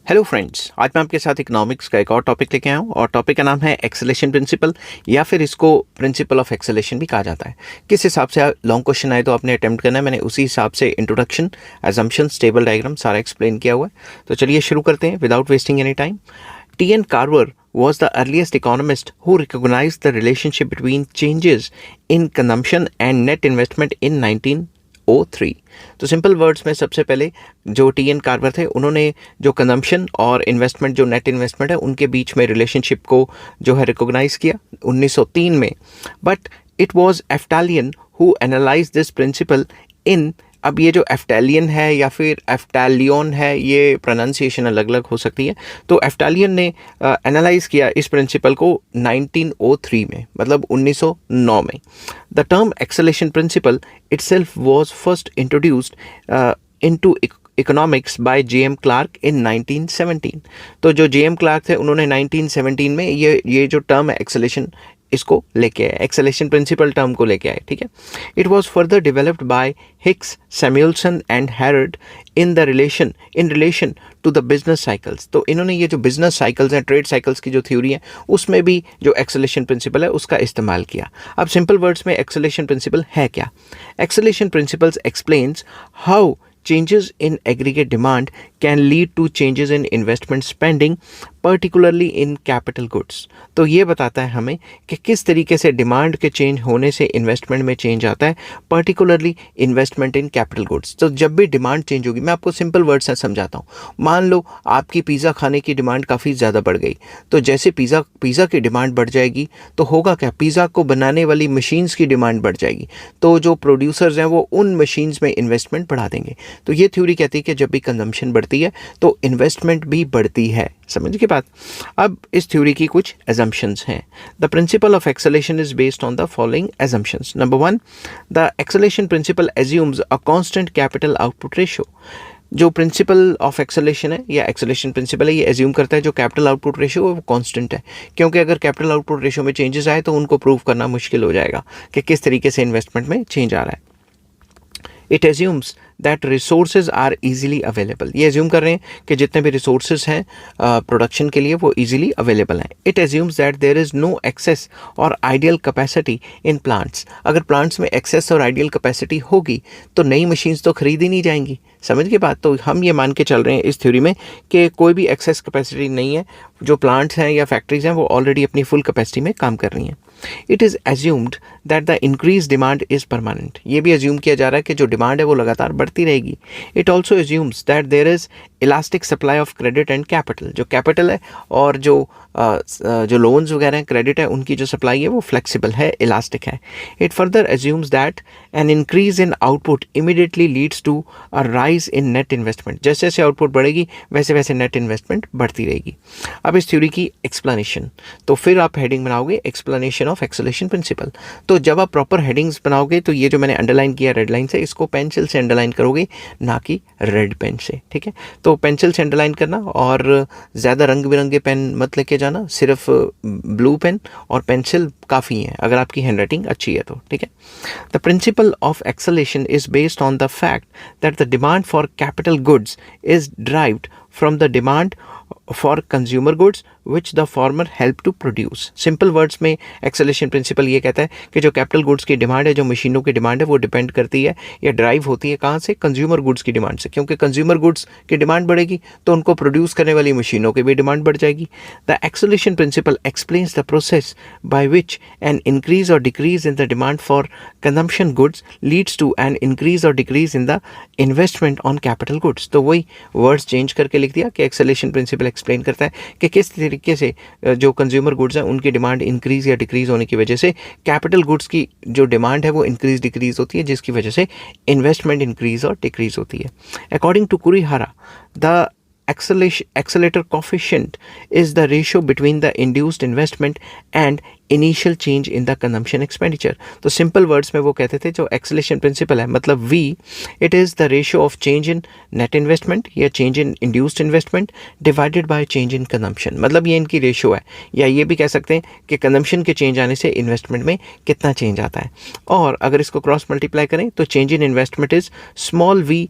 Hello friends, आज मैं आपके साथ इकोनॉमिक्स का एक और टॉपिक लेके आया हूँ और टॉपिक का नाम है एक्सेलेशन प्रिंसिपल या फिर इसको प्रिंसिपल ऑफ एक्सेलेशन भी कहा जाता है। किस हिसाब से लॉन्ग क्वेश्चन आए तो आपने अटेम्प्ट करना है, मैंने उसी हिसाब से इंट्रोडक्शन, एजम्पशंस, टेबल डायग्राम सारा एक्सप्लेन किया हुआ है। तो चलिए शुरू करते हैं without wasting any time. T.N. Carver was the earliest economist who recognized the relationship between changes in consumption and net investment in 1903। तो सिंपल वर्ड्स में सबसे पहले जो टी.एन. कार्वर थे उन्होंने जो कंजम्पशन और इन्वेस्टमेंट, जो नेट इन्वेस्टमेंट है, उनके बीच में रिलेशनशिप को जो है रिकॉग्नाइज किया 1903 में। But it was Aftalion who analyse this principle in, अब ये जो एफ्टालियन है या फिर एफ्टालियन है, ये प्रोनाउंसिएशन अलग अलग हो सकती है। तो एफ्टालियन ने एनालाइज किया इस प्रिंसिपल को 1903 में, मतलब 1909 में। The term acceleration principle itself was first introduced into economics by J M. Clark in 1917। तो जो जे.एम. क्लार्क थे उन्होंने 1917 में ये जो टर्म है एक्सेलेशन, इसको लेके आए, एक्सेलेशन प्रिंसिपल टर्म को लेके आए, ठीक है। It was further developed by Hicks, Samuelson and Harrod in relation to the business cycles. तो इन्होंने ये जो बिजनेस साइकिल्स हैं, ट्रेड साइकिल्स की जो थ्योरी है, उसमें भी जो एक्सेलेशन प्रिंसिपल है उसका इस्तेमाल किया। अब सिंपल वर्ड्स में एक्सेलेशन प्रिंसिपल है क्या? Acceleration principles explains how changes in aggregate demand can lead to changes in investment spending, particularly in capital goods। तो ये बताता है हमें कि किस तरीके से डिमांड के चेंज होने से इन्वेस्टमेंट में चेंज आता है, particularly investment in capital goods. तो जब भी डिमांड चेंज होगी, मैं आपको सिंपल वर्ड से समझाता हूँ। मान लो आपकी पिज़्ज़ा खाने की डिमांड काफ़ी ज़्यादा बढ़ गई, तो जैसे पिज़्ज़ा की डिमांड बढ़ जाएगी तो होगा क्या, पिज़्ज़ा को बनाने वाली मशीन्स की डिमांड बढ़ जाएगी, तो जो प्रोड्यूसर्स हैं वो उन मशीन्स में इन्वेस्टमेंट बढ़ा देंगे। तो ये थ्योरी कहती है कि जब भी कंजम्पशन बढ़ती है तो इन्वेस्टमेंट भी बढ़ती है। समझ के बात? अब इस थ्योरी की कुछ एजम्पशंस हैं। The principle of acceleration is based on the following assumptions. Number 1, the acceleration principle assumes a constant capital output ratio. जो प्रिंसिपल ऑफ एक्सेलेशन है या एक्सेलेशन प्रिंसिपल है, ये एज्यूम करता है जो कैपिटल आउटपुट रेशियो है वो कांस्टेंट है, क्योंकि अगर कैपिटल आउटपुट रेशियो में चेंजेस आए तो उनको प्रूव करना मुश्किल हो जाएगा कि किस तरीके से इन्वेस्टमेंट में चेंज आ रहा है। It assumes that resources are easily available. ये एज्यूम कर रहे हैं कि जितने भी रिसोर्सेज हैं प्रोडक्शन के लिए वो ईजिली अवेलेबल हैं। It assumes that there is no excess और आइडियल कैपेसिटी इन प्लांट्स। अगर प्लांट्स में एक्सेस और आइडियल कैपेसिटी होगी तो नई मशीन्स तो खरीदी नहीं जाएंगी। समझ के बात? तो हम ये मान के चल रहे हैं इस थ्योरी में कि कोई भी एक्सेस कैपेसिटी नहीं है, जो प्लांट्स हैं या फैक्ट्रीज हैं वो ऑलरेडी अपनी फुल कैपेसिटी में काम कर रही हैं। It is assumed that the increase demand is permanent. ये भी एज्यूम किया जा रहा है कि जो डिमांड है वो लगातार बढ़ती रहेगी। It also assumes that there is elastic supply of credit and capital. जो कैपिटल है और जो लोन्स वगैरह हैं, क्रेडिट है, उनकी जो सप्लाई है वो फ्लेक्सिबल है, इलास्टिक है। It further assumes that an increase in output immediately leads to a rise in net investment. जैसे जैसे आउटपुट बढ़ेगी वैसे वैसे नेट इन्वेस्टमेंट बढ़ती रहेगी। अब इस थ्योरी की एक्सप्लेनेशन, तो फिर आप हेडिंग बनाओगे एक्सप्लेनेशन ऑफ एक्सेलेशन प्रिंसिपल। तो जब आप प्रॉपर हेडिंग्स बनाओगे तो ये जो मैंने अंडरलाइन किया रेड लाइन से, इसको पेंसिल से अंडरलाइन करोगे, ना कि रेड पेन से, ठीक है। तो पेंसिल से अंडरलाइन करना और ज़्यादा रंग बिरंगे पेन मत लेके जाना, सिर्फ ब्लू पेन और पेंसिल काफ़ी है अगर आपकी हैंडराइटिंग अच्छी है तो, ठीक है। The principle of acceleration is based on the fact that the demand for capital goods is derived from the demand for consumer goods which the former help to produce. Simple words में acceleration principle ये कहता है कि जो capital goods की demand है, जो मशीनों की डिमांड है, वो डिपेंड करती है या ड्राइव होती है कहाँ से? कंज्यूमर गुड्स की डिमांड से, क्योंकि कंज्यूमर गुड्स की डिमांड बढ़ेगी तो उनको प्रोड्यूस करने वाली मशीनों की भी डिमांड बढ़ जाएगी। The acceleration principle explains the process by which an increase or decrease in the demand for consumption goods leads to an increase or decrease in the investment on capital goods. तो वही words change करके लिख दिया कि acceleration principal explain करता है कि किस तरीके से जो कंज्यूमर गुड्स हैं उनकी डिमांड इंक्रीज या डिक्रीज होने की वजह से कैपिटल गुड्स की जो डिमांड है वो इंक्रीज डिक्रीज होती है, जिसकी वजह से इन्वेस्टमेंट इंक्रीज और डिक्रीज होती है। According to Kurihara, the accelerator coefficient is the ratio between the induced investment and initial change in the consumption expenditure. तो सिंपल वर्ड्स में वो कहते थे जो एक्सेलेशन प्रिंसिपल है, मतलब V, it is the ratio of change in net investment या change in induced investment divided by change in consumption. मतलब ये इनकी रेशियो है, या ये भी कह सकते हैं कि कंजम्पशन के चेंज आने से इन्वेस्टमेंट में कितना चेंज आता है। और अगर इसको क्रॉस मल्टीप्लाई करें तो change in investment is small v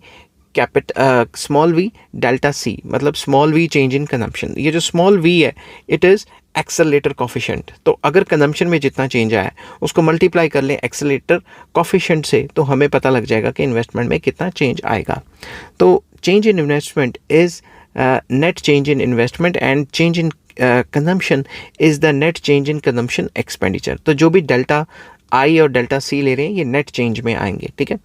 small V delta C, मतलब small V change in consumption. ये जो स्मॉल वी है इट इज़ एक्सेलरेटर कॉफिशेंट। तो अगर कंजम्पशन में जितना चेंज आया है उसको मल्टीप्लाई कर लें एक्सेलरेटर कॉफिशेंट से, तो हमें पता लग जाएगा कि इन्वेस्टमेंट में कितना चेंज आएगा। तो change in investment is net change in investment and change in consumption is the net change in consumption expenditure. तो जो भी डेल्टा आई और डेल्टा सी ले रहे हैं ये नेट चेंज में आएंगे, ठीक है।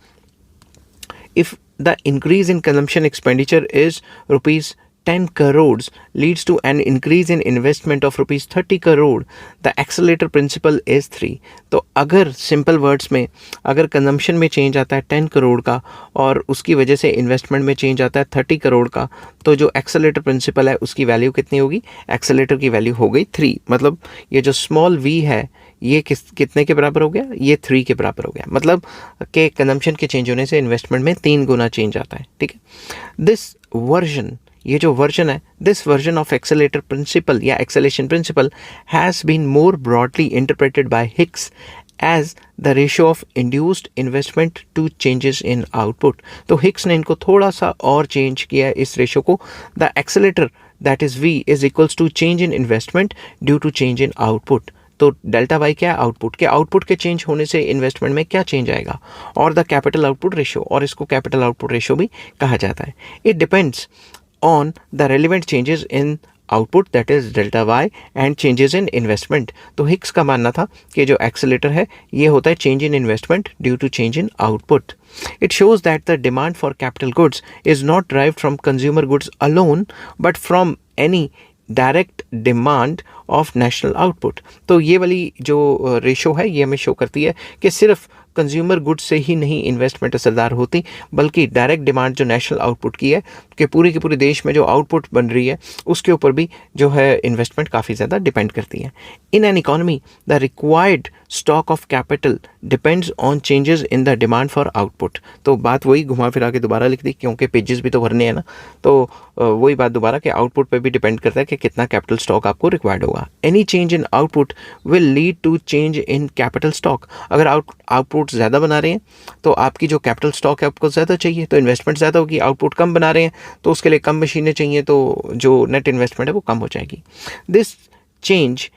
If the increase in consumption expenditure is rupees 10 crores leads to an increase in investment of rupees 30 crore, the accelerator principle is 3। तो अगर सिंपल वर्ड्स में अगर कंजम्पशन में चेंज आता है 10 करोड़ का और उसकी वजह से इन्वेस्टमेंट में चेंज आता है 30 करोड़ का, तो जो एक्सेलरेटर प्रिंसिपल है उसकी वैल्यू कितनी होगी? एक्सेलरेटर की वैल्यू हो गई 3। मतलब ये जो स्मॉल वी है ये कितने के बराबर हो गया? ये 3 के बराबर हो गया। मतलब कि कंजम्पशन के चेंज होने से इन्वेस्टमेंट में 3 गुना चेंज आता है, ठीक है। दिस वर्जन, ये जो वर्जन है, this version of accelerator principle या acceleration principle has been more broadly interpreted by Hicks as the ratio of induced investment to changes in output. तो हिक्स ने इनको थोड़ा सा और चेंज किया है इस रेशियो को। The accelerator that is V is equals to change in investment due to change in output. तो डेल्टा वाई क्या है? आउटपुट के चेंज होने से इन्वेस्टमेंट में क्या चेंज आएगा, और द कैपिटल आउटपुट रेशियो, और इसको कैपिटल आउटपुट रेशियो भी कहा जाता है। It depends on the relevant changes in output that is delta Y and changes in investment. तो हिक्स का मानना था कि जो एक्सेलेटर है ये होता है change in investment due to change in output. It shows that the demand for capital goods is not derived from consumer goods alone, but from any direct demand of national output. तो ये वाली जो ratio है ये हमें show करती है कि सिर्फ कंज्यूमर गुड्स से ही नहीं इन्वेस्टमेंट असरदार होती, बल्कि डायरेक्ट डिमांड जो नेशनल आउटपुट की है कि पूरे के पूरे देश में जो आउटपुट बन रही है उसके ऊपर भी जो है इन्वेस्टमेंट काफ़ी ज़्यादा डिपेंड करती है। In an economy the required stock of capital depends on changes in the demand for output. तो बात वही घुमा फिरा के दोबारा लिख दी, क्योंकि पेजेस भी तो भरने हैं ना, तो वही बात दोबारा कि आउटपुट पे भी डिपेंड करता है कि कितना कैपिटल स्टॉक आपको रिक्वायर्ड होगा। Any change in output will lead to change in capital stock. अगर आउटपुट ज़्यादा बना रहे हैं तो आपकी जो कैपिटल स्टॉक है आपको ज़्यादा चाहिए, तो इन्वेस्टमेंट ज़्यादा होगी। आउटपुट कम बना रहे हैं तो उसके लिए कम मशीनें चाहिए, तो जो नेट इन्वेस्टमेंट है वो कम हो जाएगी। This change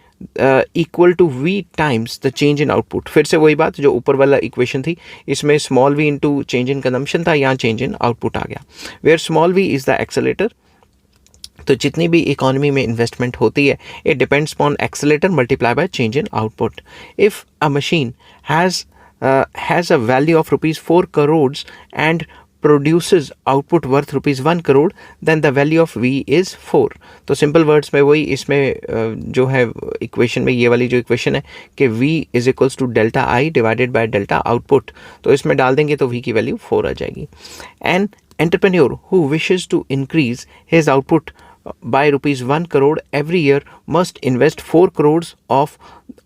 equal to V times the change in output. फिर से वही बात जो ऊपर वाला इक्वेशन थी, इसमें small V into change in consumption था, यहाँ चेंज इन आउटपुट आ गया, where small V is the accelerator. तो जितनी भी इकोनॉमी में इन्वेस्टमेंट होती है it depends upon accelerator multiply by change in output. If a machine has a value of rupees 4 crores and produces output worth rupees 1 crore, then the value of V is 4। तो simple words में वही इसमें जो है equation में ये वाली जो इक्वेशन है कि V is equals to delta I divided by delta output, तो इसमें डाल देंगे तो V की वैल्यू 4 आ जाएगी। An entrepreneur who wishes to increase his output by rupees 1 crore every year must invest 4 crores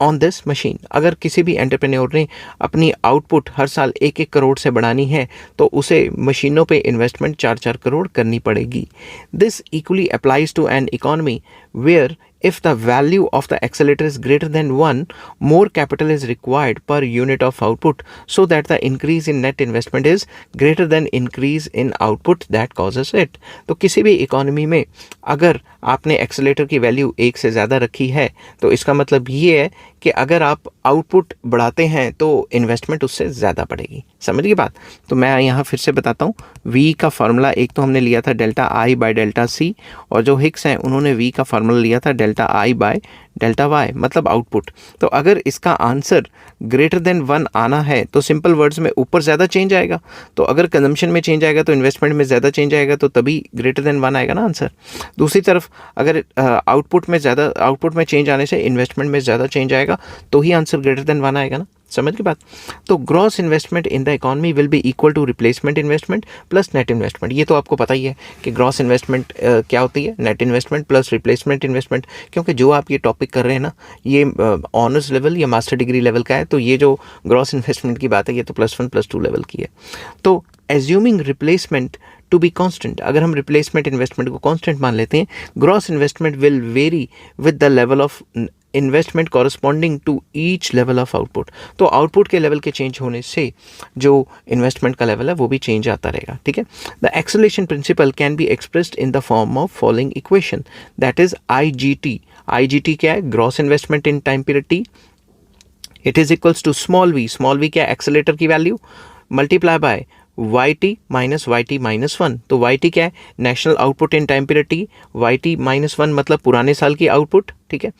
on this machine। अगर किसी भी एंटरप्रेन्योर ने अपनी आउटपुट हर साल 1-1 करोड़ से बढ़ानी है तो उसे मशीनों पे इन्वेस्टमेंट 4-4 करोड़ करनी पड़ेगी। This equally applies to an economy where if the value of the accelerator is greater than 1, more capital is required per unit of output so that the increase in net investment is greater than increase in output that causes it। तो किसी भी economy में अगर आपने accelerator की value 1 से ज़्यादा रखी है तो इसका मतलब ये है कि अगर आप आउटपुट बढ़ाते हैं तो इन्वेस्टमेंट उससे ज़्यादा बढ़ेगी। समझ गई बात? तो मैं यहाँ फिर से बताता हूँ। वी का फार्मूला एक तो हमने लिया था delta I by delta C, और जो हिक्स हैं उन्होंने वी का फार्मूला लिया था delta I by delta Y, मतलब आउटपुट। तो अगर इसका आंसर ग्रेटर देन 1 आना है तो सिंपल वर्ड्स में ऊपर ज़्यादा चेंज आएगा, तो अगर कंजम्पशन में चेंज आएगा तो इन्वेस्टमेंट में ज़्यादा चेंज आएगा, तो तभी ग्रेटर देन 1 आएगा ना आंसर। दूसरी तरफ अगर आउटपुट में चेंज आने से इन्वेस्टमेंट में ज़्यादा चेंज आएगा तो ही आंसर ग्रेटर देन 1 आएगा ना। समझ की बात? तो gross investment in the economy will be equal to replacement investment plus net investment. ये तो आपको पता ही है कि ग्रॉस इन्वेस्टमेंट क्या होती है, net investment plus replacement investment. क्योंकि जो आप ये टॉपिक कर रहे हैं ना ये ऑनर्स लेवल या मास्टर डिग्री लेवल का है, तो ये जो ग्रॉस इन्वेस्टमेंट की बात है ये तो +1 +2 लेवल की है। तो assuming replacement to be constant, अगर हम रिप्लेसमेंट इन्वेस्टमेंट को कांस्टेंट मान लेते हैं, gross investment will vary with the level of investment corresponding to each level of output. तो आउटपुट के लेवल के चेंज होने से जो इन्वेस्टमेंट का लेवल है वो भी चेंज आता रहेगा, ठीक है। The acceleration principle can be expressed in the form of following equation, that is IGT। IGT क्या है? Gross investment in time period T, it is equals to small v क्या है? एक्सेलेरेटर की value, multiply by YT minus 1। तो YT क्या है? National output in time period T, YT -1 मतलब पुराने साल की आउटपुट, ठीक है,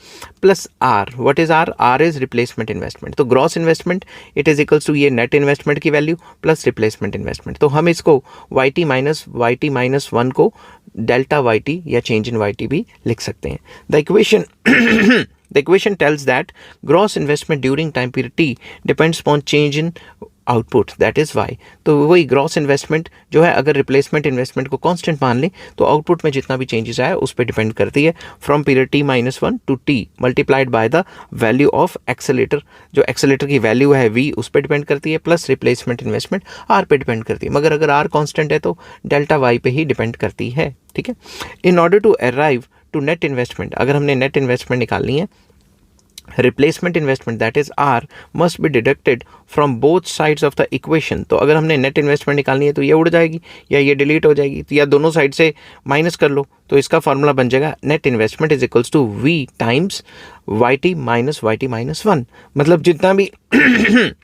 plus R। What is R? R is replacement investment. तो gross investment it is equals to ये नेट इन्वेस्टमेंट की वैल्यू प्लस रिप्लेसमेंट इन्वेस्टमेंट। तो हम इसको YT माइनस 1 को डेल्टा YT या चेंज इन YT भी लिख सकते हैं। The equation tells that gross investment during time period T depends upon change in output, that is why. तो वही ग्रॉस इन्वेस्टमेंट जो है, अगर रिप्लेसमेंट इन्वेस्टमेंट को कांस्टेंट मान लें तो आउटपुट में जितना भी चेंजेस आए उस पर डिपेंड करती है, from period T-1 to T multiplied by the value of accelerator. जो एक्सेलेटर की वैल्यू है V उस पर डिपेंड करती है, प्लस रिप्लेसमेंट इन्वेस्टमेंट R पे डिपेंड करती है। मगर अगर R कांस्टेंट है तो डेल्टा वाई पे ही डिपेंड करती है, ठीक है। In order to arrive to net investment, अगर हमने नेट इन्वेस्टमेंट निकालनी है, replacement investment that is R must be deducted from both sides of the equation. तो अगर हमने नेट इन्वेस्टमेंट निकालनी है तो ये उड़ जाएगी या ये डिलीट हो जाएगी, तो या दोनों साइड से माइनस कर लो, तो इसका फॉर्मूला बन जाएगा net investment is equals to V times YT minus 1। मतलब जितना भी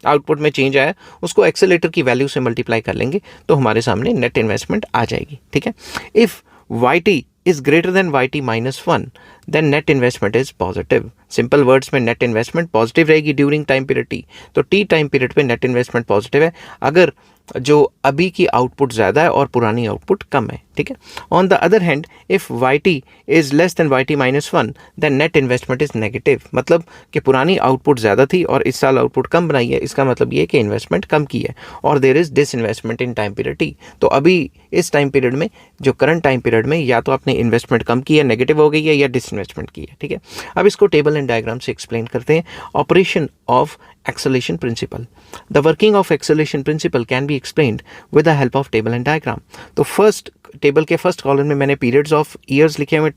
आउटपुट में चेंज आया उसको एक्सेलेरेटर की वैल्यू से मल्टीप्लाई कर लेंगे तो हमारे सामने नेट इन्वेस्टमेंट आ जाएगी, ठीक है। If YT is greater than YT minus 1 then net investment is positive। Simple words में नेट इन्वेस्टमेंट पॉजिटिव रहेगी ड्यूरिंग टाइम पीरियड T। तो T टाइम पीरियड पे नेट इन्वेस्टमेंट पॉजिटिव है अगर जो अभी की आउटपुट ज़्यादा है और पुरानी आउटपुट कम है, ठीक है। On the other hand if YT is less than YT minus 1 then net investment is negative. मतलब कि पुरानी आउटपुट ज़्यादा थी और इस साल आउटपुट कम बनाई है, इसका मतलब ये कि इन्वेस्टमेंट कम की है, और there is disinvestment in time period T। तो अभी इस टाइम पीरियड में, जो करंट टाइम पीरियड में, या तो आपने इन्वेस्टमेंट कम की है, नेगेटिव हो गई है, या डिस इन्वेस्टमेंट की है, ठीक है। अब इसको टेबल एंड डायग्राम से एक्सप्लेन करते हैं। Operation of acceleration principle. The working of acceleration principle can be explained with the help of table and diagram. तो फर्स्ट टेबल के फर्स्ट कॉलम में मैंने पीरियड्स ऑफ ईयर्स लिखे हुए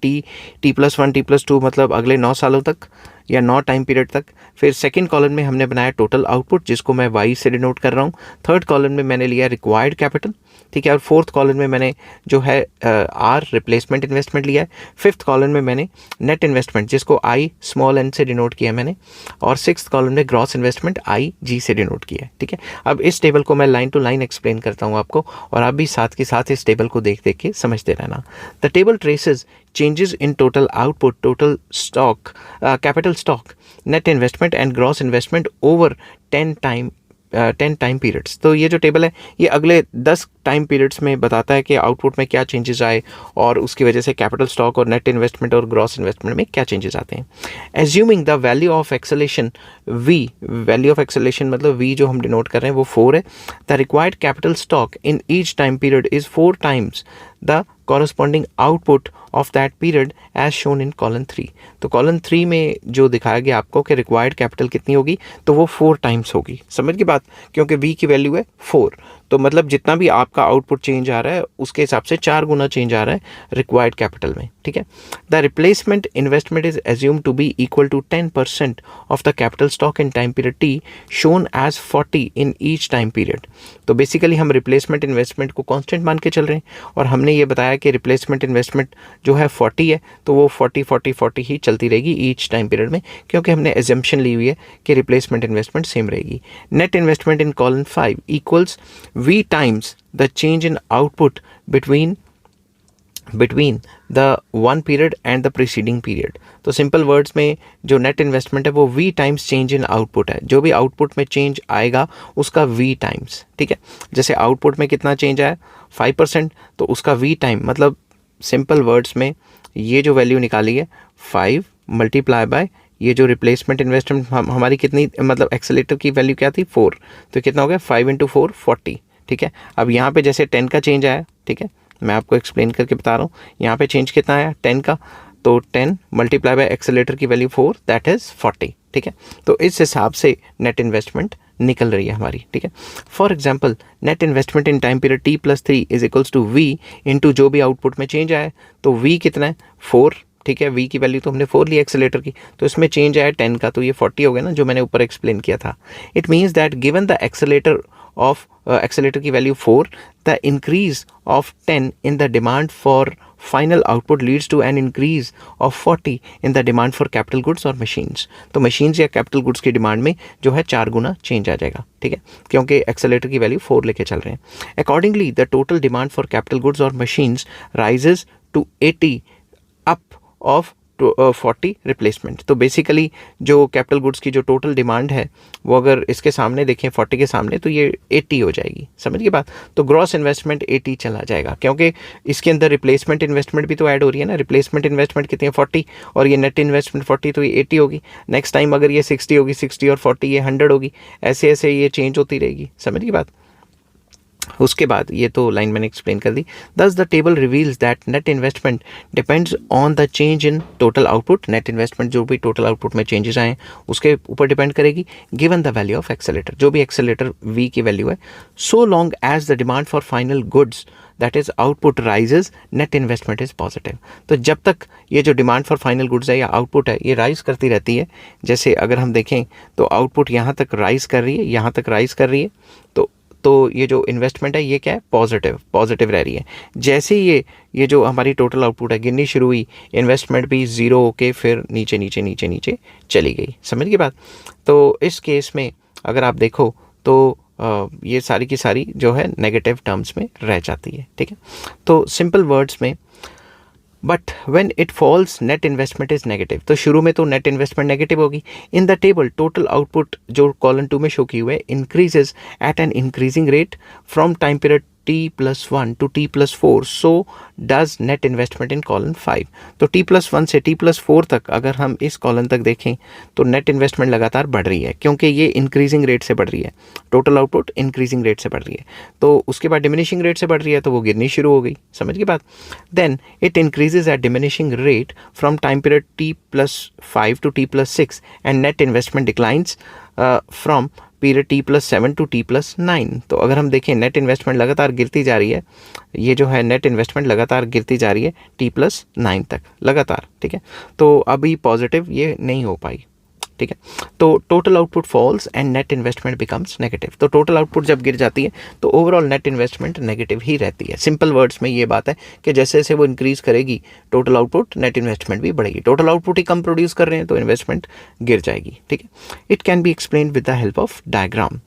T+1 T+2 मतलब अगले 9 सालों तक या 9 टाइम पीरियड तक। फिर सेकंड कॉलम में हमने बनाया टोटल आउटपुट जिसको मैं Y से डिनोट कर रहा हूँ। थर्ड कॉलम में मैंने लिया रिक्वायर्ड कैपिटल, ठीक है। और फोर्थ कॉलम में मैंने जो है R रिप्लेसमेंट इन्वेस्टमेंट लिया है। फिफ्थ कॉलम में मैंने नेट इन्वेस्टमेंट जिसको I स्मॉल n से डिनोट किया मैंने, और सिक्स्थ कॉलम में ग्रॉस इन्वेस्टमेंट IG से डिनोट किया है, ठीक है। अब इस टेबल को मैं लाइन टू लाइन एक्सप्लेन करता हूँ आपको, और आप भी साथ के साथ इस टेबल को देख देख के समझते रहना। The table traces changes in total output, total stock, capital stock, net investment and gross investment over 10 time periods. तो ये जो टेबल है ये अगले 10 टाइम पीरियड्स में बताता है कि आउटपुट में क्या चेंजेस आए और उसकी वजह से कैपिटल स्टॉक और नेट इन्वेस्टमेंट और ग्रॉस इन्वेस्टमेंट में क्या चेंजेस आते हैं। Assuming the value of acceleration V, value of acceleration मतलब V जो हम डिनोट कर रहे हैं वो 4 है। The required capital stock in each time period is 4 times the corresponding output of that period as shown in column 3। तो column 3 में जो दिखाया गया आपको कि रिक्वायर्ड कैपिटल कितनी होगी, तो वो 4 टाइम्स होगी। समझ की बात, क्योंकि V की वैल्यू है 4, तो मतलब जितना भी आपका आउटपुट चेंज आ रहा है उसके हिसाब से 4 गुना चेंज आ रहा है रिक्वायर्ड कैपिटल में, ठीक है। The replacement investment is assume to be equal to 10% of the capital stock in time period T shown as 40 in each time period. तो बेसिकली हम रिप्लेसमेंट इन्वेस्टमेंट को कांस्टेंट मान के चल रहे हैं, और हमने ये बताया कि रिप्लेसमेंट इन्वेस्टमेंट जो है 40 है, तो वो 40 ही चलती रहेगी ईच टाइम पीरियड में, क्योंकि हमने एजम्पशन ली हुई है कि रिप्लेसमेंट इन्वेस्टमेंट सेम रहेगी। Net investment in column 5 equals V times the change in output between the one period and the preceding period। तो सिंपल वर्ड्स में जो नेट इन्वेस्टमेंट है वो V times change in output है। जो भी output में चेंज आएगा उसका V टाइम्स, ठीक है। जैसे आउटपुट में कितना चेंज आया 5%, तो उसका V टाइम मतलब सिंपल वर्ड्स में ये जो वैल्यू निकाली है 5 मल्टीप्लाई बाय ये जो रिप्लेसमेंट इन्वेस्टमेंट हमारी कितनी, मतलब एक्सेलेरेटर की वैल्यू क्या थी 4, तो कितना हो गया 5 × 4 40, ठीक है। अब यहाँ पे जैसे 10 का चेंज आया, ठीक है, मैं आपको एक्सप्लेन करके बता रहा हूँ। यहाँ पे चेंज कितना आया 10 का, तो 10 मल्टीप्लाई बाय एक्सेलेरेटर की वैल्यू 4 दैट इज़ 40, ठीक है। तो इस हिसाब से नेट इन्वेस्टमेंट निकल रही है हमारी, ठीक है। For example net investment in time period T+3 is equals to V into जो भी आउटपुट में चेंज आया, तो V कितना है 4, ठीक है, वी की वैल्यू तो हमने 4 ली एक्सेलेरेटर की, तो इसमें चेंज आया 10 का, तो ये 40 हो गया ना, जो मैंने ऊपर एक्सप्लेन किया था. It means that given the accelerator of accelerator की value 4, the increase of 10 in the demand for final output leads to an increase of 40 in the demand for capital goods or machines. तो machines या capital goods की demand में जो है 4 गुना change आ जाएगा, ठीक है, क्योंकि एक्सेलेरेटर की वैल्यू 4 लेके चल रहे हैं. Accordingly, the total demand for capital goods or machines rises to 80 up of 40 replacement. तो बेसिकली जो कैपिटल गुड्स की जो टोटल डिमांड है वो अगर इसके सामने देखें 40 के सामने, तो ये 80 हो जाएगी. समझ गए बात. तो ग्रॉस इन्वेस्टमेंट 80 चला जाएगा, क्योंकि इसके अंदर रिप्लेसमेंट इन्वेस्टमेंट भी तो ऐड हो रही है ना. रिप्लेसमेंट इन्वेस्टमेंट कितनी है 40, और ये नेट इन्वेस्टमेंट 40, तो ये 80 होगी. नेक्स्ट टाइम अगर ये 60 होगी, 60 और 40 ये 100 होगी. ऐसे ऐसे ये चेंज होती रहेगी. समझ गई बात. उसके बाद ये तो लाइन मैंने एक्सप्लेन कर दी. दस the table reveals that net investment depends on the change in total output. Net investment जो भी टोटल आउटपुट में चेंजेस आए उसके ऊपर डिपेंड करेगी, given the value of accelerator, जो भी एक्सेलेरेटर वी की वैल्यू है. So long as the demand for final goods that is output rises, net investment is positive. तो जब तक ये जो डिमांड फॉर फाइनल गुड्स है या आउटपुट है ये राइज करती रहती है, जैसे अगर हम देखें तो आउटपुट यहाँ तक राइज कर रही है, यहाँ तक राइज कर रही है, तो ये जो इन्वेस्टमेंट है ये क्या है, पॉजिटिव रह रही है. जैसे ये जो हमारी टोटल आउटपुट है गिरनी शुरू हुई, इन्वेस्टमेंट भी ज़ीरो होके फिर नीचे नीचे नीचे नीचे चली गई. समझ गई बात. तो इस केस में अगर आप देखो तो ये सारी की सारी जो है नेगेटिव टर्म्स में रह जाती है, ठीक है. तो सिंपल वर्ड्स में, but when it falls net investment is negative. तो शुरू में तो नेट इन्वेस्टमेंट नेगेटिव होगी. In the table total output जो कॉलम 2 में शो की हुए increases at an increasing rate from time period T+1 to T+4. So does net investment in column 5. तो T+1 से T+4 तक अगर हम इस कॉलम तक देखें तो नेट इन्वेस्टमेंट लगातार बढ़ रही है, क्योंकि ये इंक्रीजिंग रेट से बढ़ रही है. टोटल आउटपुट इंक्रीजिंग रेट से बढ़ रही है. तो उसके बाद डिमिनिशिंग रेट से बढ़ रही है, तो वो गिरनी शुरू हो गई. समझ गई बात. Then it increases at diminishing rate from time period T+5 to T+6 and net investment declines from period T+7 to T+9. तो अगर हम देखें नेट इन्वेस्टमेंट लगातार गिरती जा रही है, ये जो है नेट इन्वेस्टमेंट लगातार गिरती जा रही है T+9 तक लगातार, ठीक है. तो अभी पॉजिटिव ये नहीं हो पाई, ठीक है. तो total output falls and net investment becomes negative. तो टोटल आउटपुट जब गिर जाती है तो ओवरऑल नेट इन्वेस्टमेंट नेगेटिव ही रहती है. सिंपल वर्ड्स में ये बात है कि जैसे जैसे वो इंक्रीज करेगी टोटल आउटपुट, नेट इन्वेस्टमेंट भी बढ़ेगी. टोटल आउटपुट ही कम प्रोड्यूस कर रहे हैं तो इन्वेस्टमेंट गिर जाएगी, ठीक है. It can be explain with the help of diagram.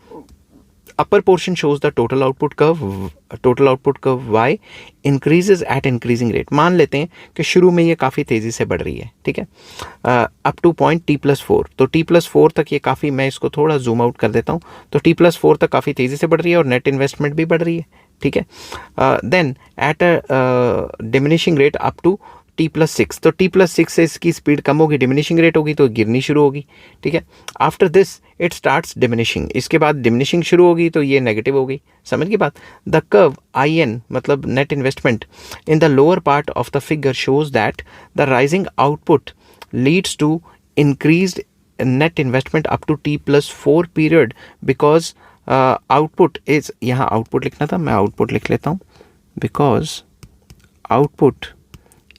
Upper portion shows the total output curve y increases at increasing rate. मान लेते हैं कि शुरू में ये काफ़ी तेज़ी से बढ़ रही है, ठीक है, अप टू पॉइंट T+4. तो T+4 तक ये काफ़ी, मैं इसको थोड़ा जूम आउट कर देता हूँ, तो T+4 तक काफ़ी तेज़ी से बढ़ रही है और नेट इन्वेस्टमेंट भी बढ़ रही है, ठीक है. Then at a diminishing rate up to T+6. तो T+6 से इसकी स्पीड कम होगी, डिमिनिशिंग रेट होगी, तो गिरनी शुरू होगी, ठीक है. After this it starts diminishing. इसके बाद डिमिनिशिंग शुरू होगी तो ये नेगेटिव हो गई. समझ गई बात. द कर्व IN मतलब net investment in the lower part of the figure shows that the rising output leads to increased net investment up to T+4 period because output is, यहाँ आउटपुट लिखना था, मैं आउटपुट लिख लेता हूँ, because output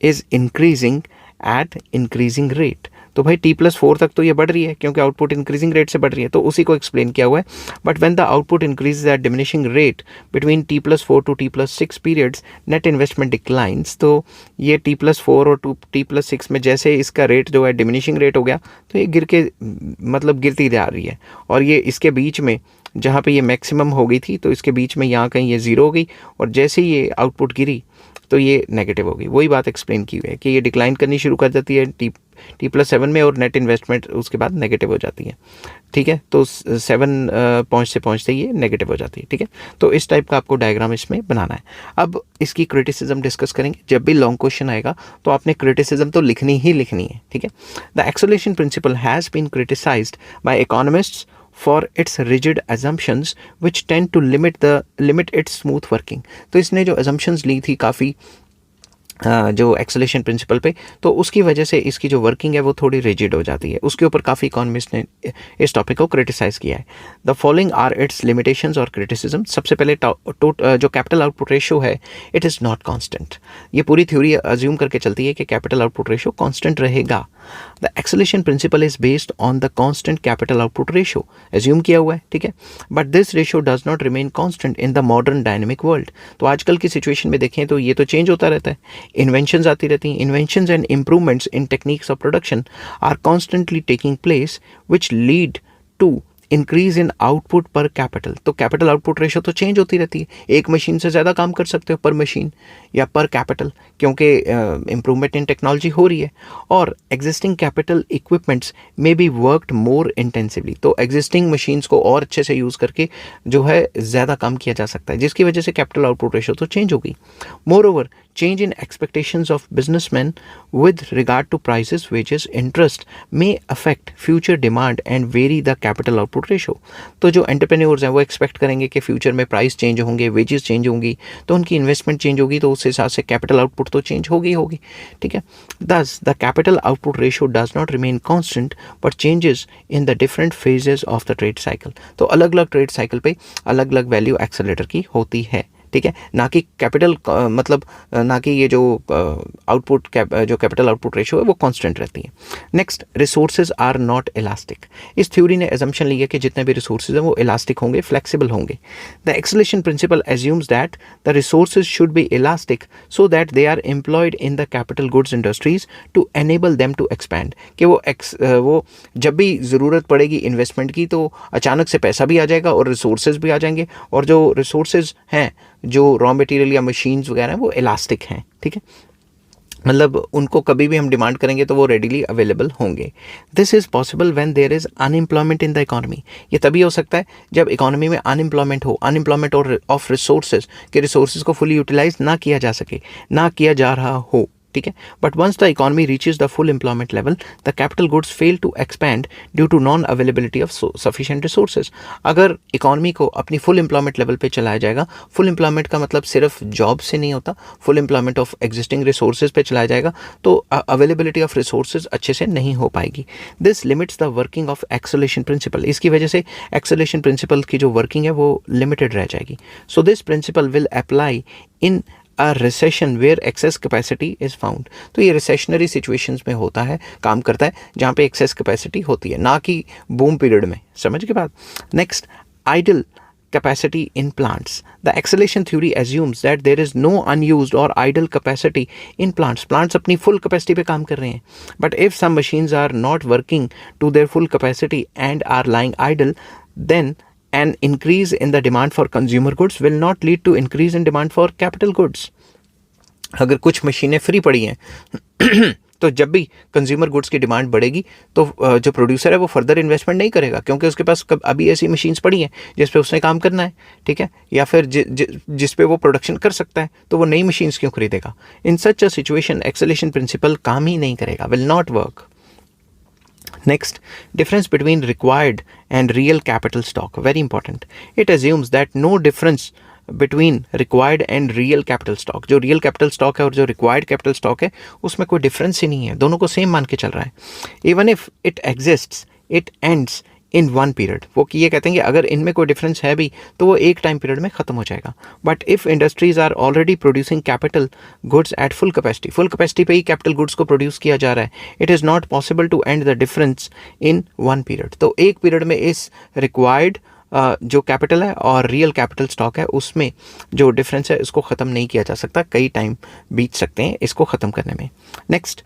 is increasing at increasing rate. तो भाई T+4 तक तो ये बढ़ रही है क्योंकि आउटपुट इंक्रीजिंग रेट से बढ़ रही है, तो उसी को एक्सप्लेन किया हुआ है. But when the output increases at diminishing rate between T+4 to T+6 periods net investment declines. तो ये T+4 और T+6 में जैसे इसका रेट जो है डिमिनिशिंग रेट हो गया तो ये गिर के मतलब गिरती जा रही है. और ये इसके बीच में जहाँ पे ये मैक्सिमम हो गई थी तो इसके बीच में यहाँ कहीं ये ज़ीरो हो गई, और जैसे ही ये आउटपुट गिरी तो ये नेगेटिव हो गई. वही बात एक्सप्लेन की हुई है कि ये डिक्लाइन करनी शुरू कर जाती है T+7 में और नेट इन्वेस्टमेंट उसके बाद नेगेटिव हो जाती है, ठीक है. तो 7 पहुँचते ये नेगेटिव हो जाती है, ठीक है. तो इस टाइप का आपको डायग्राम इसमें बनाना है. अब इसकी क्रिटिसिज्म डिस्कस करेंगे. जब भी लॉन्ग क्वेश्चन आएगा तो आपने क्रिटिसिज्म तो लिखनी ही लिखनी है, ठीक है. The acceleration principle has been criticised by economists for its rigid assumptions which tend to limit its smooth working. तो इसने जो assumptions ली थी काफ़ी जो एक्सेलेशन प्रिंसिपल पे, तो उसकी वजह से इसकी जो वर्किंग है वो थोड़ी रिजिड हो जाती है। उसके ऊपर काफ़ी इकोनॉमिस्ट ने इस टॉपिक को क्रिटिसाइज़ किया है। The following are its limitations और क्रिटिसिज्म। सबसे पहले जो कैपिटल आउटपुट रेशियो है, इट इज़ नॉट कांस्टेंट। ये पूरी थ्योरी अज्यूम करके चलती है कि कैपिटल आउटपुट रेशियो कांस्टेंट रहेगा। The acceleration principle is based on the constant capital output ratio, assume किया हुआ है, ठीक है। But this ratio does not remain constant in the modern dynamic world. तो आजकल की सिचुएशन में देखें तो ये तो चेंज होता रहता है, इन्वेंशंस आती रहती हैं। Inventions and improvements in techniques of production are constantly taking place which lead to increase in output per capital. तो कैपिटल आउटपुट रेशियो तो चेंज होती रहती है, एक मशीन से ज़्यादा काम कर सकते हो पर मशीन या पर कैपिटल, क्योंकि इम्प्रूवमेंट इन टेक्नोलॉजी हो रही है। और एग्जिस्टिंग कैपिटल इक्विपमेंट्स में बी वर्कड मोर इंटेंसिवली। तो एग्जिस्टिंग मशीन्स को और अच्छे से यूज़ करके जो है ज़्यादा काम किया जा सकता है, जिसकी वजह से कैपिटल आउटपुट रेशियो तो चेंज होगी। More over, change in expectations of businessmen with regard to prices, wages, interest may affect future demand and vary the capital output ratio. तो जो एंटरप्रेन्योर्स हैं वो एक्सपेक्ट करेंगे कि फ्यूचर में प्राइस चेंज होंगे, वेजेस चेंज होंगी, तो उनकी इन्वेस्टमेंट चेंज होगी, तो उस हिसाब से कैपिटल आउटपुट तो चेंज होगी, ठीक है। Thus, the capital output ratio does not remain constant but changes in the different phases of the trade cycle. तो अलग अलग ट्रेड साइकिल पे अलग अलग वैल्यू एक्सेलेरेटर की होती है, ठीक है। ना कि कैपिटल मतलब ना कि ये जो आउटपुट जो कैपिटल आउटपुट रेशियो है वो कांस्टेंट रहती है। Next, resources are not elastic. इस थ्योरी ने एजम्पशन लिया कि जितने भी रिसोर्सेज हैं वो इलास्टिक होंगे, फ्लेक्सिबल होंगे। The acceleration principle assumes that the resources should be elastic so that they are employed in the capital goods industries to enable them to expand. कि वो जब भी ज़रूरत पड़ेगी इन्वेस्टमेंट की तो अचानक से पैसा भी आ जाएगा और रिसोर्सेज भी आ जाएंगे, और जो रिसोर्सेज हैं, जो रॉ मटेरियल या मशीन्स वगैरह हैं, वो इलास्टिक हैं, ठीक है। मतलब उनको कभी भी हम डिमांड करेंगे तो वो रेडिली अवेलेबल होंगे। This is possible when there is unemployment in the economy. ये तभी हो सकता है जब इकोनॉमी में अनएम्प्लॉयमेंट हो, अनएम्प्लॉयमेंट ऑफ रिसोर्सेज, के रिसोर्सेज को फुली यूटिलाइज ना किया जा सके, ना किया जा रहा हो, ठीक है। But once the economy reaches the full employment level, the capital goods fail to expand due to non availability of sufficient resources. अगर इकोनॉमी को अपनी फुल एम्प्लॉयमेंट लेवल पे चलाया जाएगा, फुल एम्प्लॉयमेंट का मतलब सिर्फ जॉब से नहीं होता, full employment of existing resources पे चलाया जाएगा, तो अवेलेबिलिटी ऑफ रिसोर्सेज अच्छे से नहीं हो पाएगी। This limits the working of acceleration principle. इसकी वजह से एक्सेलेशन प्रिंसिपल की जो वर्किंग है वो लिमिटेड रह जाएगी। So this principle will apply in a recession where excess capacity is found. तो ये रिसेशनरी सिचुएशंस में होता है, काम करता है, जहाँ पे एक्सेस कैपेसिटी होती है, ना कि बूम पीरियड में। समझ के बाद next, idle capacity in plants. The acceleration theory assumes that there is no unused or idle capacity in plants. Plants अपनी full capacity पे काम कर रहे हैं, but if some machines are not working to their full capacity and are lying idle, then an increase in the demand for consumer goods will not lead to increase in demand for capital goods. अगर कुछ मशीनें free पड़ी हैं तो जब भी consumer goods की demand बढ़ेगी तो जो प्रोड्यूसर है वो फर्दर इन्वेस्टमेंट नहीं करेगा, क्योंकि उसके पास अभी ऐसी मशीन्स पड़ी हैं जिस पे उसने काम करना है, ठीक है, या फिर जिस पे वो प्रोडक्शन कर सकता है, तो वो नई मशीन्स क्यों खरीदेगा। इन सच अ सिचुएशन एक्सेलेशन प्रिंसिपल काम ही नहीं करेगा, will not work. Next, difference between required and real capital stock, very important. It assumes that no difference between required and real capital stock. जो real capital stock है और जो required capital stock है उसमें कोई difference ही नहीं है, दोनों को same मान के चल रहा है. Even if it exists, it ends in one period. वो ये कहते हैं कि अगर इनमें कोई डिफरेंस है भी तो वो एक टाइम पीरियड में ख़त्म हो जाएगा. But if industries are already producing capital goods at full capacity पे ही कैपिटल गुड्स को प्रोड्यूस किया जा रहा है, it is not possible to end the difference in one period. तो एक पीरियड में इस रिक्वायर्ड जो कैपिटल है और रियल कैपिटल स्टॉक है उसमें जो डिफरेंस है इसको ख़त्म नहीं किया जा सकता, कई टाइम बीत सकते हैं इसको ख़त्म करने में. Next,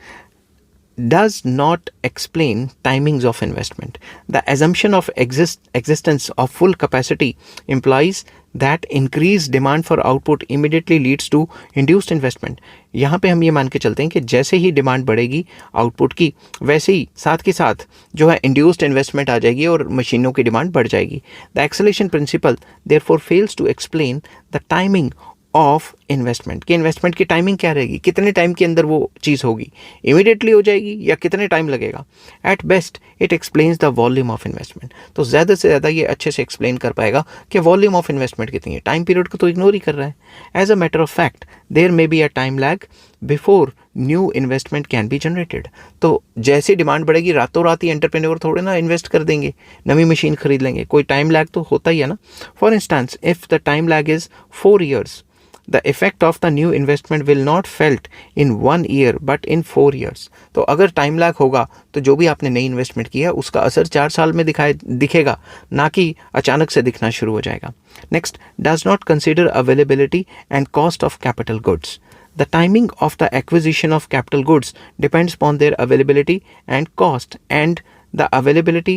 does not explain timings of investment. The assumption of existence of full capacity implies that increased demand for output immediately leads to induced investment. यहाँ पे हम ये मान के चलते हैं कि जैसे ही डिमांड बढ़ेगी आउटपुट की, वैसे ही साथ के साथ जो है इंड्यूस्ड इन्वेस्टमेंट आ जाएगी और मशीनों की डिमांड बढ़ जाएगी. The acceleration principle therefore fails to explain the timing of investment. कि इन्वेस्टमेंट की टाइमिंग क्या रहेगी, कितने टाइम के अंदर वो चीज़ होगी, इमीडिएटली हो जाएगी या कितने टाइम लगेगा. At best it explains the volume of investment. तो ज़्यादा से ज़्यादा ये अच्छे से एक्सप्लेन कर पाएगा कि वॉल्यूम ऑफ इन्वेस्टमेंट कितनी है, टाइम पीरियड को तो इग्नोर ही कर रहा है. As a matter of fact there may be a time lag before new investment can be generated. तो जैसे डिमांड बढ़ेगी रातों रात ही एंटरप्रेन्योर थोड़े ना इन्वेस्ट कर देंगे, नवी मशीन खरीद लेंगे, कोई टाइम लैग तो होता ही है ना। For instance if the time lag is 4 years, the effect of the new investment will not felt in 1 year but in 4 years। तो अगर टाइम लैग होगा तो जो भी आपने नई इन्वेस्टमेंट किया उसका असर 4 साल में दिखेगा, ना कि अचानक से दिखना शुरू हो जाएगा। Next, does not consider availability and cost of capital goods. The timing of the acquisition of capital goods depends upon their availability and cost and the availability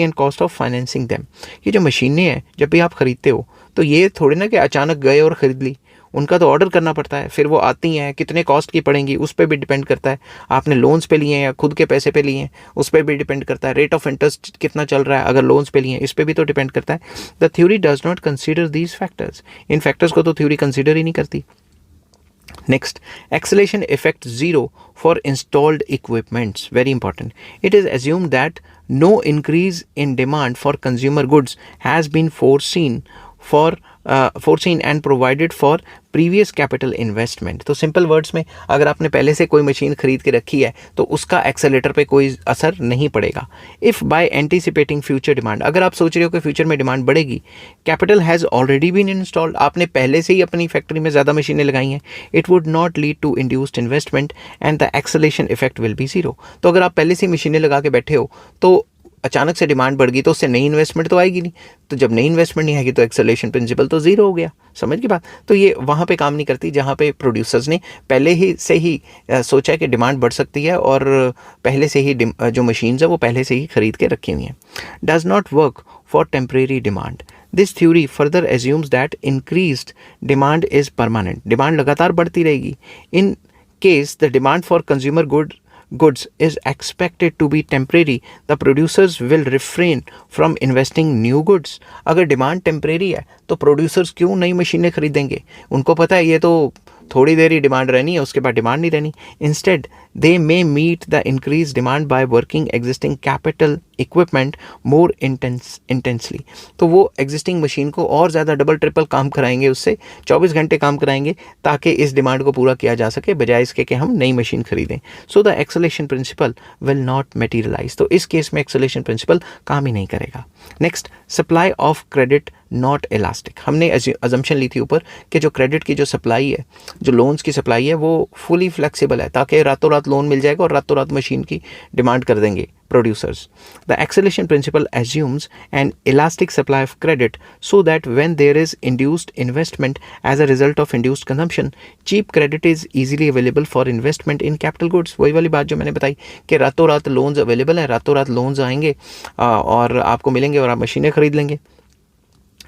and cost of financing them। ये जो मशीनें हैं जब भी आप ख़रीदते हो तो ये थोड़ी ना कि अचानक गए और ख़रीद ली, उनका तो ऑर्डर करना पड़ता है, फिर वो आती हैं, कितने कॉस्ट की पड़ेंगी उस पर भी डिपेंड करता है। आपने लोन्स पे लिए हैं या खुद के पैसे पे लिए हैं उस पर भी डिपेंड करता है। रेट ऑफ इंटरेस्ट कितना चल रहा है अगर लोन्स पे लिए हैं इस पर भी तो डिपेंड करता है। The theory does not consider these factors. In factors को तो थ्योरी कंसिडर ही नहीं करती। Next, acceleration effect 0 for installed equipments. Very important. It is assumed that no increase in demand for consumer goods has been foreseen and provided for previous capital investment। तो simple words में अगर आपने पहले से कोई machine खरीद के रखी है तो उसका एक्सेलेटर पे कोई असर नहीं पड़ेगा। If by anticipating future demand, अगर आप सोच रहे हो कि फ्यूचर में डिमांड बढ़ेगी, capital has already been installed, आपने पहले से ही अपनी फैक्ट्री में ज़्यादा मशीनें लगाई हैं, it would not lead to induced investment and the acceleration effect will be zero. तो अगर आप पहले से ही मशीनें लगा के बैठे हो तो अचानक से डिमांड बढ़ गई तो उससे नई इन्वेस्टमेंट तो आएगी नहीं, तो जब नई इन्वेस्टमेंट नहीं आएगी तो एक्सेलरेशन प्रिंसिपल तो ज़ीरो हो गया। समझ की बात? तो ये वहाँ पे काम नहीं करती जहाँ पे प्रोड्यूसर्स ने पहले ही से ही सोचा कि डिमांड बढ़ सकती है और पहले से ही जो मशीन्स है वो पहले से ही खरीद के रखी हुई हैं। Does not work for temporary demand. This theory further assumes that increased demand is permanent. Demand लगातार बढ़ती रहेगी। In case the demand for consumer goods is expected to be temporary, the producers will refrain from investing new goods। अगर demand temporary है तो producers क्यों नई मशीनें खरीदेंगे? उनको पता है ये तो थोड़ी देर ही डिमांड रहनी है, उसके बाद डिमांड नहीं रहनी। Instead they may meet the increase demand by working existing capital equipment more intensely. तो वो एग्जिस्टिंग मशीन को और ज़्यादा डबल ट्रिपल काम कराएंगे, उससे 24 घंटे काम कराएंगे ताकि इस डिमांड को पूरा किया जा सके, बजाय इसके कि हम नई मशीन खरीदें। So the acceleration principle will not materialise. तो इस केस में एक्सेलेशन प्रिंसिपल काम ही नहीं करेगा। Next, supply of credit not elastic. हमने अजम्पशन ली थी ऊपर कि जो क्रेडिट की जो सप्लाई है, जो लोन्स की सप्लाई है, वो फुली फ्लेक्सिबल है ताकि रातों रात लोन मिल जाएगा और रातों रात मशीन की डिमांड कर देंगे producers। The acceleration principle assumes an elastic supply of credit so that when there is induced investment as a result of induced consumption, cheap credit is easily available for investment in capital goods। वही वाली बात जो मैंने बताई कि रातों रात loans available है, रातों रात लोन्स आएंगे और आपको मिलेंगे और आप मशीनें खरीद लेंगे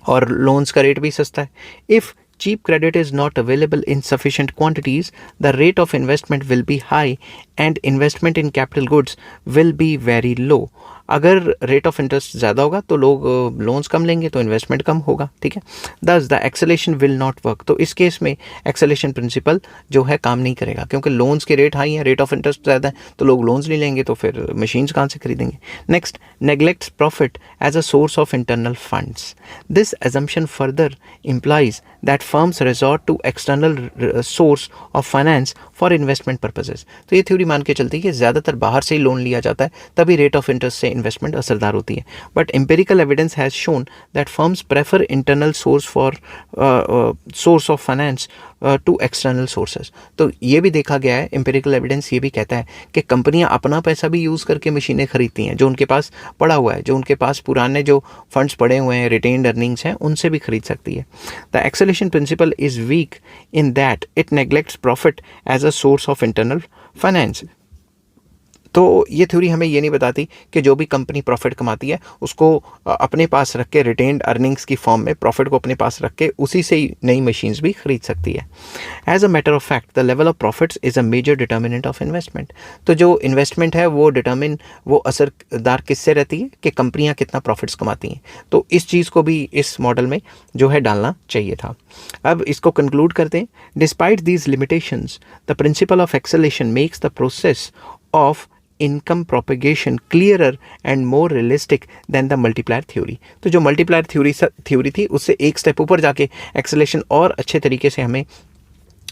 और लोन्स का रेट भी सस्ता है। If cheap credit is not available in sufficient quantities, the rate of investment will be high and investment in capital goods will be very low। अगर रेट ऑफ इंटरेस्ट ज़्यादा होगा तो लोग लोन्स कम लेंगे तो इन्वेस्टमेंट कम होगा। ठीक है, दस the acceleration will not work. तो इस केस में एक्सेलेशन प्रिंसिपल जो है काम नहीं करेगा क्योंकि लोन्स के रेट हाई हैं, रेट ऑफ इंटरेस्ट ज़्यादा है तो लोग लोन्स नहीं लेंगे तो फिर मशीन्स कहाँ से खरीदेंगे। Next, neglects profit as a source of internal funds. This assumption further implies that firms resort to external source of finance for investment purposes। तो ये थ्योरी मान के चलती है कि ज़्यादातर बाहर से ही लोन लिया जाता है तभी रेट ऑफ इंटरेस्ट से इन्वेस्टमेंट असरदार होती है। But empirical evidence has shown that firms prefer internal source of finance to external sources. तो ये भी देखा गया है, एम्पेरिकल एविडेंस ये भी कहता है कि कंपनियां अपना पैसा भी यूज़ करके मशीनें खरीदती हैं, जो उनके पास पड़ा हुआ है, जो उनके पास पुराने जो फंड्स पड़े हुए हैं, रिटेन्ड अर्निंग्स हैं, उनसे भी खरीद सकती है। The acceleration principle is weak in that it neglects profit as a source of internal finance. तो ये थ्योरी हमें ये नहीं बताती कि जो भी कंपनी प्रॉफिट कमाती है उसको अपने पास रख के रिटेन्ड अर्निंग्स की फॉर्म में प्रॉफिट को अपने पास रख के उसी से ही नई मशीन्स भी खरीद सकती है। As a matter of fact the level of profits is a major determinant of investment. तो जो इन्वेस्टमेंट है वो असरदार किससे रहती है कि कंपनियां कितना प्रॉफिट्स कमाती हैं। तो इस चीज़ को भी इस मॉडल में जो है डालना चाहिए था। अब इसको कंक्लूड करते हैं। Despite these limitations the principle of acceleration makes the process of income propagation clearer and more realistic than the multiplier theory. तो जो मल्टीप्लायर थ्योरी थी उससे एक स्टेप ऊपर जाके एक्सेलेशन और अच्छे तरीके से हमें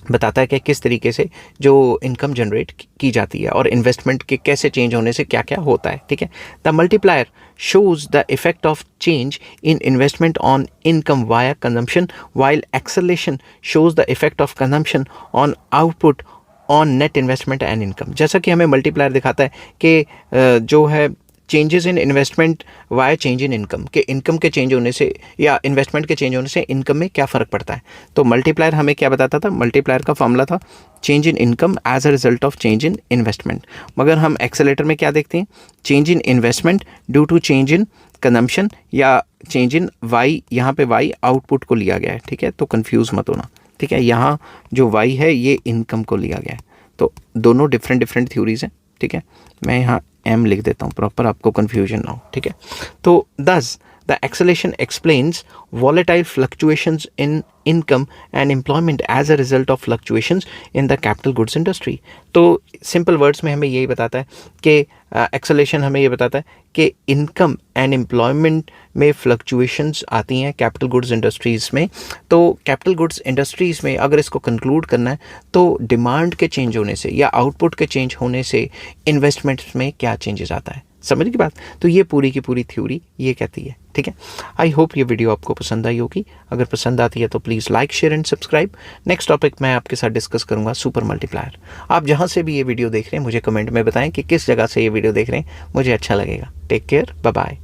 बताता है कि किस तरीके से जो इनकम जनरेट की जाती है और इन्वेस्टमेंट के कैसे चेंज होने से क्या क्या होता है, ठीक है। The multiplier shows the effect of change in investment on income via consumption, while acceleration shows the effect of consumption on output on net investment and income। जैसा कि हमें मल्टीप्लायर दिखाता है कि जो है changes in investment via change in income, के income के चेंज होने से या इन्वेस्टमेंट के चेंज होने से इनकम में क्या फ़र्क पड़ता है। तो मल्टीप्लायर हमें क्या बताता था, मल्टीप्लायर का फॉर्मूला था change in income as a result of change in investment. मगर हम एक्सेलेटर में क्या देखते हैं, change in investment due to change in consumption या चेंज इन वाई, यहाँ पे वाई आउटपुट को लिया गया है, ठीक है। तो कन्फ्यूज़ मत होना, ठीक है। यहाँ जो वाई है ये इनकम को लिया गया है, तो दोनों डिफरेंट थ्योरीज हैं, ठीक है। मैं यहाँ एम लिख देता हूँ प्रॉपर, आपको कन्फ्यूजन ना हो, ठीक है। तो दस the acceleration explains volatile fluctuations in income and employment as a result of fluctuations in the capital goods industry। तो सिंपल वर्ड्स में हमें यही बताता है कि एक्सेलेशन हमें ये बताता है कि इनकम एंड एम्प्लॉयमेंट में फ्लक्चुएशंस आती हैं कैपिटल गुड्स इंडस्ट्रीज़ में। तो कैपिटल गुड्स इंडस्ट्रीज़ में अगर इसको कंक्लूड करना है तो डिमांड के चेंज होने से या आउटपुट के चेंज होने से इन्वेस्टमेंट्स में क्या चेंजेस आता है, समझ की बात। तो ये पूरी की पूरी थ्योरी ये कहती है, ठीक है। आई होप ये वीडियो आपको पसंद आई होगी। अगर पसंद आती है तो please like share and subscribe. Next topic मैं आपके साथ डिस्कस करूंगा सुपर मल्टीप्लायर। आप जहां से भी ये वीडियो देख रहे हैं मुझे कमेंट में बताएं कि किस जगह से ये वीडियो देख रहे हैं, मुझे अच्छा लगेगा। Take care, bye bye.